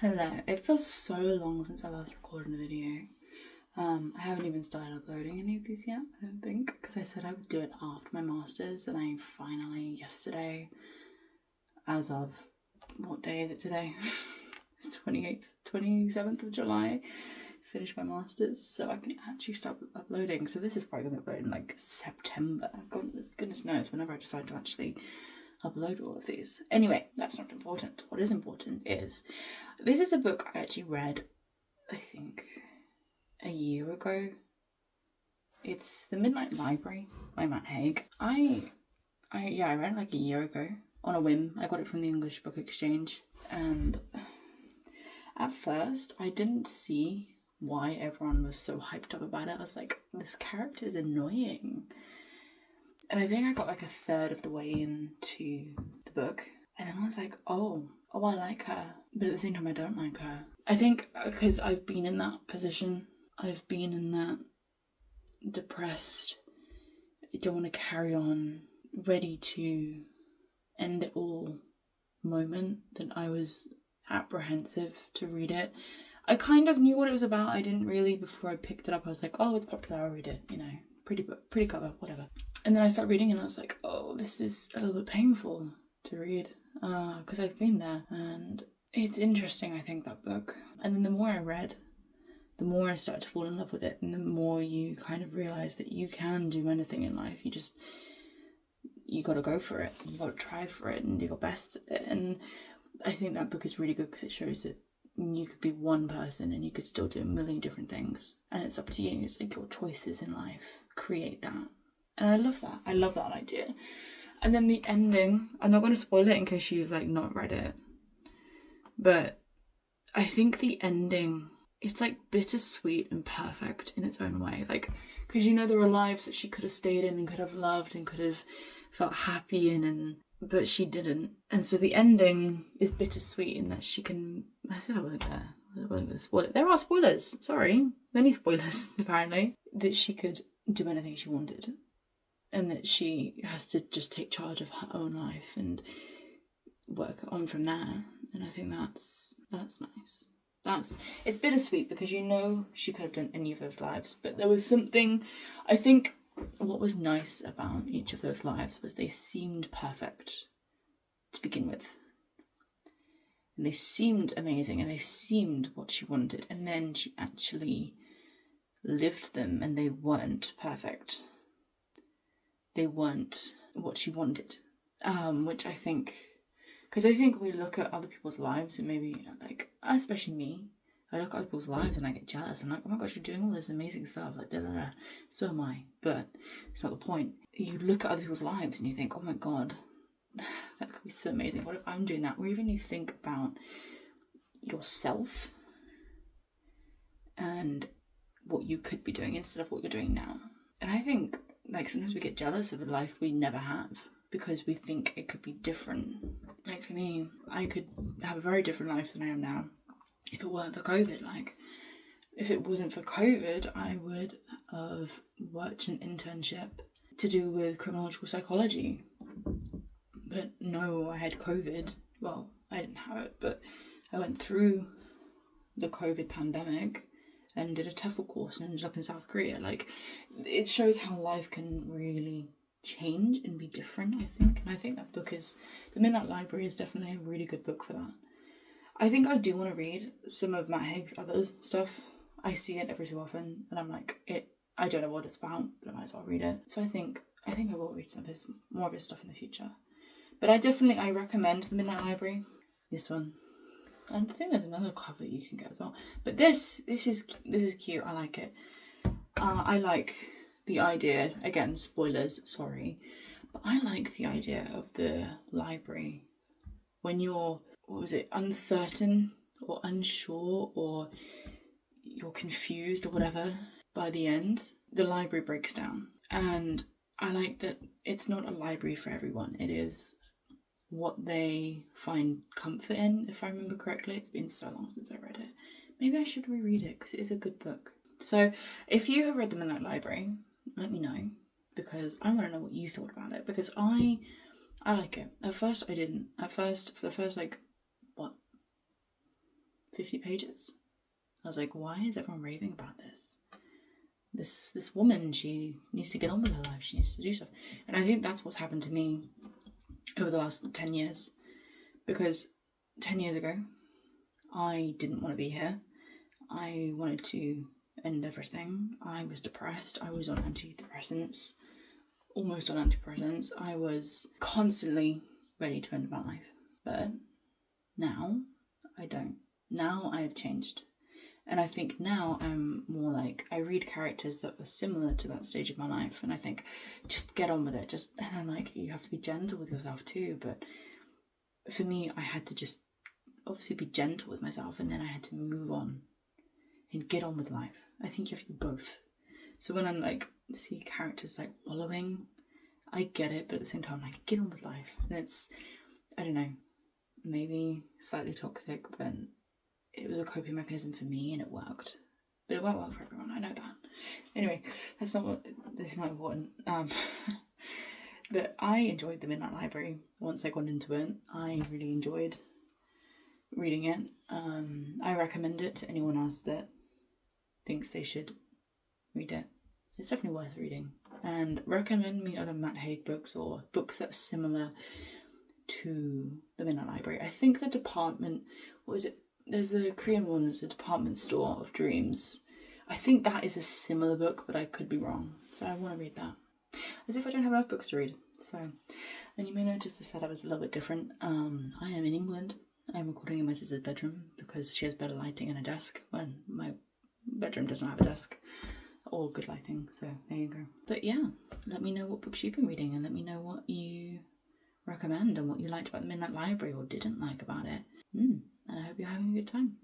Hello. It feels so long since I last recorded a video. I haven't even started uploading any of these yet, I don't think, because I said I would do it after my masters, and I finally, yesterday, as of, what day is it today? It's 28th, 27th of July, finished my masters, so I can actually start uploading. So this is probably going to be uploaded in like September. Goodness knows, whenever I decide to actually upload all of these. Anyway, that's not important. What is important is this is a book I actually read, I think, a year ago. It's The Midnight Library by Haig. I read it like a year ago on a whim. I got it from the English Book Exchange, and at first I didn't see why everyone was so hyped up about it. I was like, this character is annoying. And I think I got like a third of the way into the book, and then I was like, oh, I like her, but at the same time I don't like her. I think because I've been in that position. I've been in that depressed, I don't want to carry on, ready to end it all moment that I was apprehensive to read it. I kind of knew what it was about. I didn't really, before I picked it up, I was like, oh, it's popular, I'll read it, pretty book, pretty cover, whatever. And then I started reading and I was like, oh, this is a little bit painful to read, because I've been there, and it's interesting, I think, that book. And then the more I read, the more I started to fall in love with it, and the more you kind of realise that you can do anything in life. You got to go for it. You got to try for it and do your best. And I think that book is really good because it shows that you could be one person and you could still do a million different things. And it's up to you. It's like your choices in life. Create that. And I love that. I love that idea. And then the ending, I'm not going to spoil it in case you've not read it, but I think the ending, it's bittersweet and perfect in its own way. Because there were lives that she could have stayed in and could have loved and could have felt happy in, but she didn't. And so the ending is bittersweet in that she can. I said I wasn't going to spoil it. There are spoilers. Sorry, many spoilers apparently. That she could do anything she wanted, and that she has to just take charge of her own life and work on from there. And I think that's nice. It's bittersweet because she could have done any of those lives, but there was something, I think what was nice about each of those lives was they seemed perfect to begin with. And they seemed amazing and they seemed what she wanted, and then she actually lived them and they weren't perfect. They weren't what she wanted. Which I think, because I think we look at other people's lives and maybe especially me, I look at other people's lives and I get jealous. I'm like, oh my gosh, you're doing all this amazing stuff, so am I, but it's not the point. You look at other people's lives and you think, oh my god, that could be so amazing, what if I'm doing that? Or even you think about yourself and what you could be doing instead of what you're doing now. And I think sometimes we get jealous of a life we never have because we think it could be different. For me, I could have a very different life than I am now if it weren't for COVID. If it wasn't for COVID, I would have worked an internship to do with criminological psychology. But no, I had COVID. Well, I didn't have it, but I went through the COVID pandemic and did a TEFL course and ended up in South Korea. It shows how life can really change and be different, I think. And I think that book The Midnight Library is definitely a really good book for that. I think I do want to read some of Matt Haig's other stuff. I see it every so often and I'm like, I don't know what it's about, but I might as well read it. So I think I will read more of his stuff in the future. But I recommend The Midnight Library. This one. And I think there's another cover that you can get as well. But this is cute. I like it. I like the idea, again, spoilers, sorry. But I like the idea of the library. When you're, uncertain or unsure or you're confused or whatever, by the end, the library breaks down. And I like that it's not a library for everyone. It is what they find comfort in, if I remember correctly. It's been so long since I read it. Maybe I should reread it because it is a good book. So if you have read The Midnight Library, let me know, because I want to know what you thought about it, because I like it. At first I didn't. At first, for the first 50 pages. I was like, why is everyone raving about this? This woman, she needs to get on with her life. She needs to do stuff. And I think that's what's happened to me over the last 10 years. Because 10 years ago, I didn't want to be here. I wanted to end everything. I was depressed. I was on antidepressants. Almost on antidepressants. I was constantly ready to end my life. But now, I don't. Now I have changed. And I think now I'm more like, I read characters that were similar to that stage of my life, and I think, just get on with it. And I'm like, you have to be gentle with yourself too. But for me, I had to just obviously be gentle with myself, and then I had to move on and get on with life. I think you have to do both. So when I'm like, see characters like wallowing, I get it, but at the same time, I'm like, get on with life. And it's, I don't know, maybe slightly toxic, but it was a coping mechanism for me, and it worked. But it won't work for everyone, I know that. Anyway, that's not important. But I enjoyed the Midnight Library. Once I got into it, I really enjoyed reading it. I recommend it to anyone else that thinks they should read it. It's definitely worth reading. And recommend me other Matt Haig books, or books that are similar to the Midnight Library. I think the department, there's the Korean one, it's a department store of dreams. I think that is a similar book, but I could be wrong. So I want to read that. As if I don't have enough books to read. So, and you may notice the setup is a little bit different. I am in England. I'm recording in my sister's bedroom because she has better lighting and a desk, when my bedroom does not have a desk or good lighting. So there you go. But yeah, let me know what books you've been reading, and let me know what you recommend and what you liked about the Midnight Library or didn't like about it. And I hope you're having a good time.